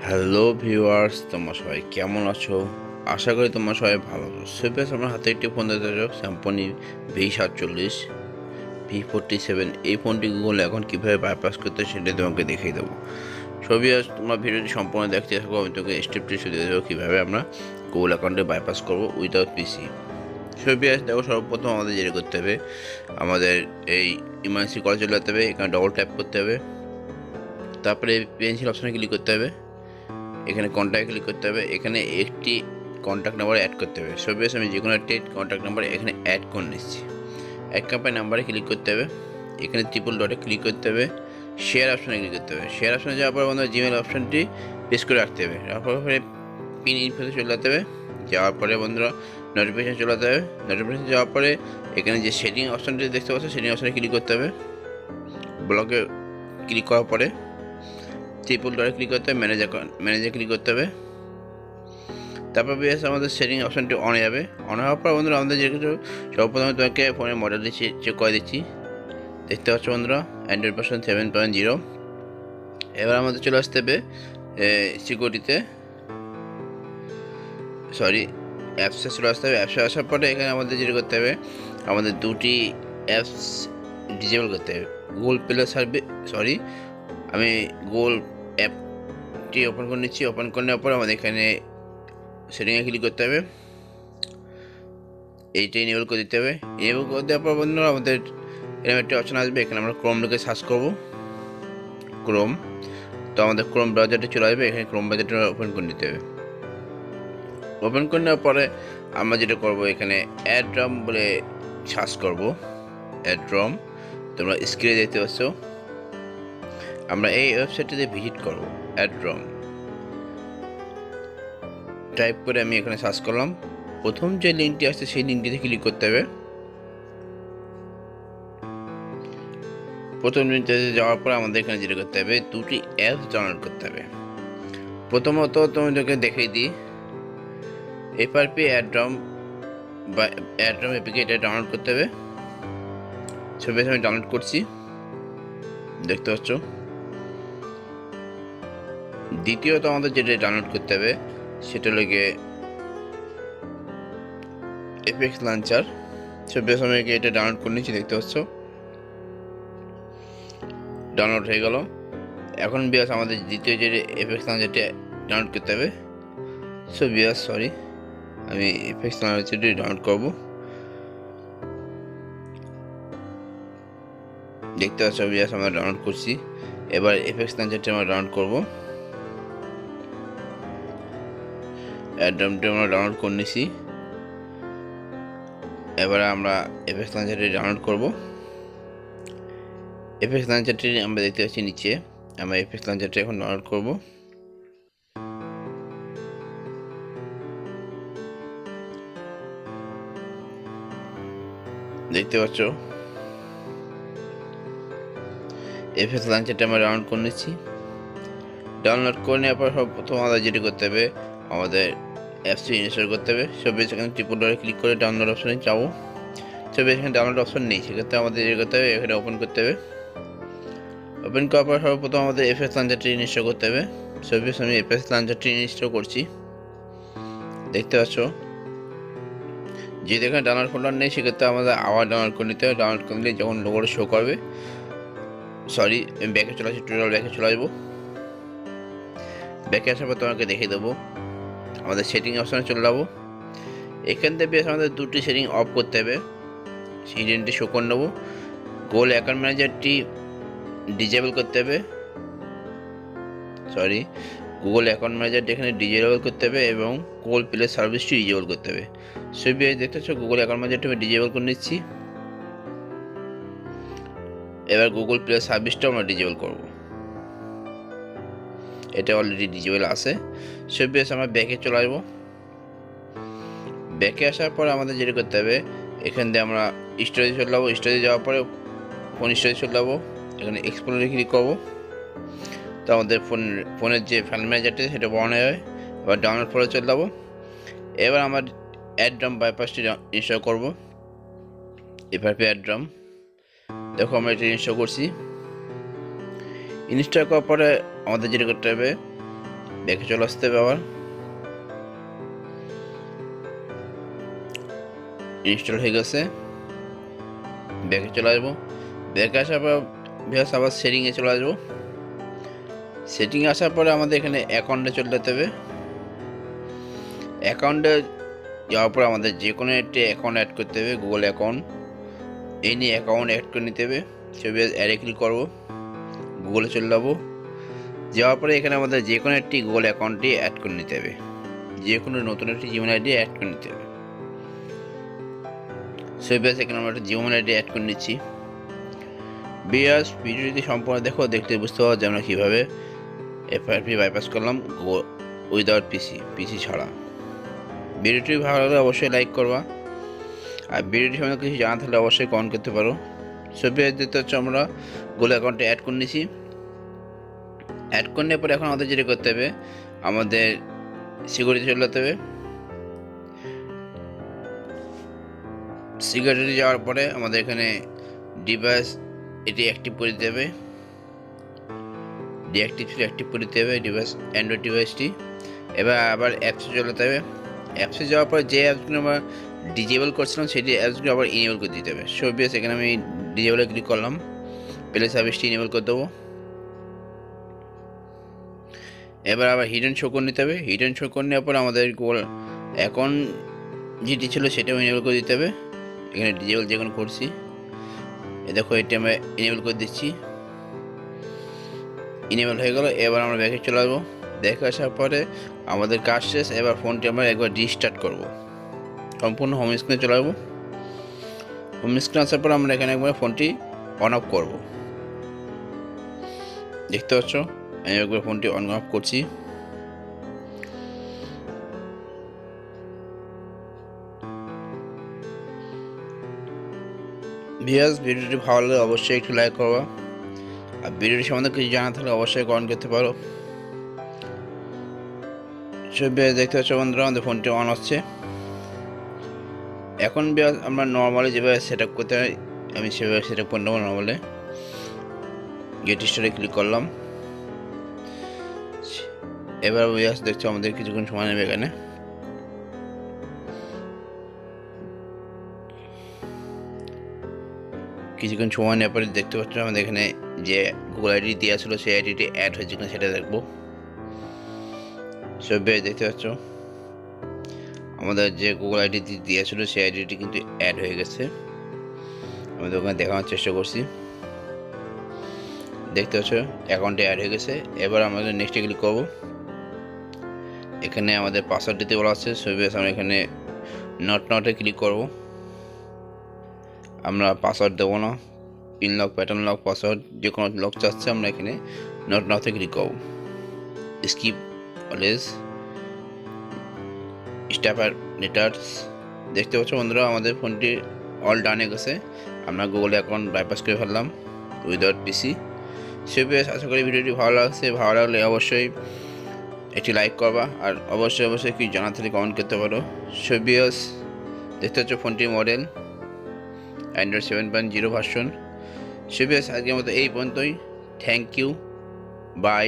Hello viewers, তোমরা সবাই কেমন আছো? আশা করি তোমরা সবাই ভালো আছো। সুপেস আমার হাতে একটি ফোন দেখতে পাচ্ছ, স্যামসং V47 V47। এই ফোনটি গুগল এখন কীভাবে বাইপাস করতে সেটা তোমাকে দেখিয়ে দেবো। ছবি আজ তোমরা ভিডিওটি সম্পূর্ণ দেখতে থাকো, আমি তোকে স্টেপটি শিখিয়ে দেবো কীভাবে আমরা গুগল অ্যাকাউন্টে বাইপাস করবো উইদাউট পিসি। ছবি আজ দেখো, সর্বপ্রথম আমাদের যেটা করতে হবে, আমাদের এই ইমার্জেন্সি কল চলে যেতে হবে, এখানে ডবল ট্যাপ করতে হবে, তারপরে পেন্সিল অপশানে ক্লিক করতে হবে, এখানে কন্ট্যাক্ট ক্লিক করতে হবে, এখানে একটি কন্ট্যাক্ট নাম্বার অ্যাড করতে হবে। সো বেশ আমি যে কোনো একটি কন্ট্যাক্ট নাম্বার এখানে অ্যাড করে নিচ্ছি। এক কোম্পানি নাম্বারে ক্লিক করতে হবে, এখানে ট্রিপল ডটে ক্লিক করতে হবে, শেয়ার অপশানে ক্লিক করতে হবে। শেয়ার অপশানে যাওয়ার পর বন্ধুরা জিমেল অপশানটি প্রেস করে রাখতে হবে। তারপরে পিন ইনফোতে চলে যেতে হবে। যাওয়ার পরে বন্ধুরা নোটিফিকেশান চলে যেতে হবে। নোটিফিকেশান যাওয়ার পরে এখানে যে সেটিং অপশানটি দেখতে পাচ্ছ, সেটিং অপশানে ক্লিক করতে হবে। ব্লগে ক্লিক করার পরে ট্রিপল ডটে ক্লিক করতে হবে, ম্যানেজে ক্লিক করতে হবে। তারপর বেশ আমাদের সেটিং অপশানটি অন হয়ে যাবে। অন হওয়ার পর বন্ধুরা আমাদের যে কিছু সর্বপ্রথমে তোমাকে ফোনের মডেলটি চেক করে দিচ্ছি। দেখতে পাচ্ছ বন্ধুরা, অ্যান্ড্রয়েড ভার্সন 7.0। এবার আমাদের চলে আসতে হবে সিকিউরিটিতে, অ্যাপসে চলে আসতে হবে। অ্যাপসে আসার পরে এখানে আমাদের যেটা করতে হবে, আমাদের দুটি অ্যাপস ডিজেবল করতে হবে। গুগল প্লে আমি গুগল অ্যাপটি ওপেন করে নিচ্ছি। ওপেন করে নেওয়ার পর আমাদের এখানে সেটিংয়ে ক্লিক করতে হবে, এইটা ইনেবল করে দিতে হবে। ইনেবল করে দেওয়ার পর বন্ধুরা আমাদের এরকম একটা অপশন আসবে, এখানে আমরা ক্রোম লিখে সার্চ করব, ক্রোম। তো আমাদের ক্রোম ব্রাউজারটি চলে আসবে, এখানে ক্রোম ব্রাউজারটা ওপেন করে নিতে হবে। ওপেন করে নেওয়ার পরে আমরা যেটা করব, এখানে addROM বলে সার্চ করব, addROM। তোমরা স্ক্রিনে দেখতে পাচ্ছ, আমরা এই ওয়েবসাইটটিতে ভিজিট করব। addROM টাইপ করে আমি এখানে সার্চ করলাম। প্রথম যে লিঙ্কটি আসছে সেই লিঙ্কটিতে ক্লিক করতে হবে। প্রথম লিঙ্কটিতে যাওয়ার পর আমাদের এখানে যেটা করতে হবে, দুটি অ্যাপস ডাউনলোড করতে হবে। প্রথমত তোমাদেরকে দেখিয়ে দিই, FRP addROM বা addROM APK এটা ডাউনলোড করতে হবে। ছবি আমি ডাউনলোড করছি, দেখতে পাচ্ছ। দ্বিতীয়ত আমাদের যেটা ডাউনলোড করতে হবে সেটা হলো গিয়ে এফএক্স লঞ্চার। ছবি আমি এটা ডাউনলোড করে নিচ্ছি, দেখতে পাচ্ছ, ডাউনলোড হয়ে গেল। এখন বিয়াস আমাদের দ্বিতীয় যে এফএক্স লঞ্চারটি ডাউনলোড করতে হবে। সো বিয়াস আমি এফএক্স লঞ্চারটি ডাউনলোড করব। দেখতে পাচ্ছ বিয়াস আমরা ডাউনলোড করছি। এবার এফএক্স লঞ্চারটি আমরা ডাউনলোড করব। addROMটি আমরা ডাউনলোড করে নিছি। এবারে আমরা এফএক্স লঞ্চারটি ডাউনলোড করব। এফএক্স লঞ্চারটি আমরা দেখতে পাচ্ছি নিচে। আমরা এফএক্স লঞ্চারটি এখন ডাউনলোড করব। দেখতে পাচ্ছ এফএক্স লঞ্চারটি আমরা ডাউনলোড করে নিচ্ছি। ডাউনলোড করে নেওয়ার পর প্রথম আমাদের যেটি করতে হবে, আমাদের অ্যাপসটি ইনস্টল করতে হবে। সব এখানে ট্রিপল ডটে ক্লিক করে ডাউনলোড অপশানে যাবো। সব এখানে ডাউনলোড অপশান নেই, সেক্ষেত্রে আমাদের যেটি করতে হবে, এখানে ওপেন করতে হবে। ওপেন করার পর সর্বপ্রথম আমাদের এফএক্স লঞ্চারটি ইনস্টল করতে হবে। সব আমি এফএক্স লঞ্চারটি ইনস্টল করছি, দেখতে পাচ্ছ। যেহেতু এখানে ডাউনলোড ফোল্ডার নেই, সেক্ষেত্রে আমাদের আবার ডাউনলোড করে নিতে হবে। ডাউনলোড করে নিলে যখন লোগোটা শো করবে, আমি ব্যাকে চলে আসি, টোটাল ব্যাকে চলে আসবো। ব্যাকে আসার পর তোমাকে দেখিয়ে দেবো, আমাদের সেটিং অপশানে চলে যাবো। এখান থেকে বেশ আমাদের দুটি সেটিং অফ করতে হবে, সেটিংটি শো করে নেবো। গুগল অ্যাকাউন্ট ম্যানেজারটি ডিজেবল করতে হবে, গুগল অ্যাকাউন্ট ম্যানেজারটি এখানে ডিজেবল করতে হবে এবং গুগল প্লে সার্ভিসটি ডিজেবল করতে হবে। সবই দেখতে পাচ্ছ, গুগল অ্যাকাউন্ট ম্যানেজারটি আমি ডিজেবল করে নিচ্ছি। এবার গুগল প্লে সার্ভিসটাও আমরা ডিজেবল করব, এটা অলরেডি ডিজেবল আছে। সবই আমরা ব্যাকে চলে আসবো। ব্যাকে আসার পর আমাদের যেটা করতে হবে, এখান থেকে আমরা স্টোরেজে চলে যাবো। স্টোরেজে যাওয়ার পরে ফোন স্টোরেজে চলে যাবো, এখানে এক্সপ্লোরে ক্লিক করবো। তো আমাদের ফোনের যে ফাইল ম্যানেজারটি সেটা অন হয়ে যায়। এবার ডাউনলোড ফোল্ডারে চলে যাবো। এবার আমার addROM বাইপাসটি ইনস্টল করব, FRP addROM। দেখো আমরা এটা ইনস্টল করছি। ইনস্টল করার পরে আমাদের যেটা করতে হবে, ব্যাকে চলে আসতে হবে, আবার ইনস্টল হয়ে গেছে। ব্যাকে চলে আসবো, ব্যাকে আসার পর ভিউয়ার্স আবার সেটিংয়ে চলে আসবো। সেটিংয়ে আসার পরে আমাদের এখানে অ্যাকাউন্টে চলে যেতে হবে। অ্যাকাউন্টে যাওয়ার পর আমাদের যে কোনো একটি অ্যাকাউন্ট অ্যাড করতে হবে, গুগল অ্যাকাউন্ট। এই নিয়ে অ্যাকাউন্ট অ্যাড করে নিতে হবে। ছবি অ্যাডে ক্লিক করবো, গুগলে চলে যাবো। যাওয়ার পরে এখানে আমাদের যে কোনো একটি গুগল অ্যাকাউন্টটি অ্যাড করে নিতে হবে, যে কোনো নতুন একটি জিমেল আইডি অ্যাড করে নিতে হবে। ছবি এখানে আমরা একটা জিমেল আইডি অ্যাড করে নিচ্ছি। ভিউয়ার্স ভিডিওটি সম্পূর্ণ দেখো, দেখতে বুঝতে পারো যে আমরা কীভাবে এফআরপি বাইপাস করলাম উইদাউট পিসি ছাড়া। ভিডিওটি ভালো লাগলে অবশ্যই লাইক করবা, আর ভিডিওটি সম্বন্ধে কিছু জানা থাকলে অবশ্যই কমেন্ট করতে পারো। ছবি দেখতে হচ্ছে আমরা গুগল অ্যাকাউন্টে অ্যাড করে নিয়েছি। অ্যাড করে নেওয়ার পরে এখন আমাদের যেটা করতে হবে, আমাদের সিকিউরিটি চলে যেতে হবে। সিকিউরিটি যাওয়ার পরে আমাদের এখানে ডিভাইস এটি অ্যাক্টিভ করে দিতে হবে, ডিঅ্যাক্টিভ অ্যাক্টিভ করে দিতে হবে ডিভাইস, অ্যান্ড্রয়েড ডিভাইসটি। এবার আবার অ্যাপসে চলে যেতে হবে। অ্যাপসে যাওয়ার পর যে অ্যাপসগুলো আমরা ডিজেবল করছিলাম সেই অ্যাপসগুলো আবার ইনেবল করে দিতে হবে। সো বেশ এখানে আমি ডিজেবলে ক্লিক করলাম, প্লে সার্ভিসটি ইনেবল করে দেবো। এবার আবার হিডেন শো করে নিতে হবে। হিডেন শো করে নেওয়ার পর আমাদের গুগল অ্যাকাউন্ট যেটি ছিল সেটাও ইনেবল করে দিতে হবে। এখানে ডিজেবল যেখানে করছি, দেখো এটা আমরা ইনেবল করে দিচ্ছি। ইনেবল হয়ে গেল। এবার আমরা ব্যাকে চলে আসবো। ব্যাকে আসার পরে আমাদের কাজ শেষ। এবার ফোনটি আমরা একবার রিস্টার্ট করব, সম্পূর্ণ হোম স্ক্রিনে চলে আসবো। হোম স্ক্রিনে আসার পর আমরা এখানে একবার ফোনটি অন অফ করব। দেখতে পাচ্ছ আমি একবার ফোনটি অন অফ করছি। ভিউয়ার্স ভিডিওটি ভালো লাগলে অবশ্যই একটু লাইক করবা, আর ভিডিওটি সম্বন্ধে কিছু জানা থাকলে অবশ্যই কমেন্ট করতে পারো। সব দেখতে পাচ্ছ বন্ধুরা আমাদের ফোনটি অন হচ্ছে। এখন আমরা নর্মালি যেভাবে সেট আপ করতে হয় আমি সেভাবে সেট আপ করে নেবো। নর্মালি গেট স্টারে ক্লিক করলাম। এবার দেখছো আমাদের কিছুক্ষণ সময় নেবে। এখানে কিছুক্ষণ সময় নেওয়ার পরে দেখতে পাচ্ছ আমাদের এখানে যে গুগল আইডি দেওয়া ছিল সেই আইডিটি অ্যাড হয়েছে কিনা সেটা দেখবো। সব দেখতে পাচ্ছ আমাদের যে গুগল আইডি দিয়েছিল সেই আইডিটি কিন্তু অ্যাড হয়ে গেছে। আমি তো ওখানে দেখানোর চেষ্টা করছি, দেখতে পাচ্ছ অ্যাকাউন্টে অ্যাড হয়ে গেছে। এবার আমাদের নেক্সটে ক্লিক করব। এখানে আমাদের পাসওয়ার্ড দিতে বলা আছে। আমরা এখানে নটে ক্লিক করব। আমরা পাসওয়ার্ড দেবো না, pin lock, pattern lock, password যে কোনো লক চাচ্ছে আমরা এখানে নটে ক্লিক করব। স্কিপ অলওয়েজ স্ট্যাপার লেটার্স। দেখতে পাচ্ছ বন্ধুরা আমাদের ফোনটি অল ডান হয়ে গেছে। আমরা গুগল অ্যাকাউন্ট বাইপাস করে ফেললাম উইদাউট পিসি। সেভাবে আশা করি ভিডিওটি ভালো লাগছে। ভালো লাগলে অবশ্যই একটি লাইক করবা, আর অবশ্যই কি জানা থাকলে কমেন্ট করতে পারো। সেভিয়াস দেখতে পাচ্ছ ফোনটির মডেল অ্যান্ড্রয়েড 7.0 ভার্সন। সেভিয়াস আজকের মতো এই পর্যন্তই। Thank you, by.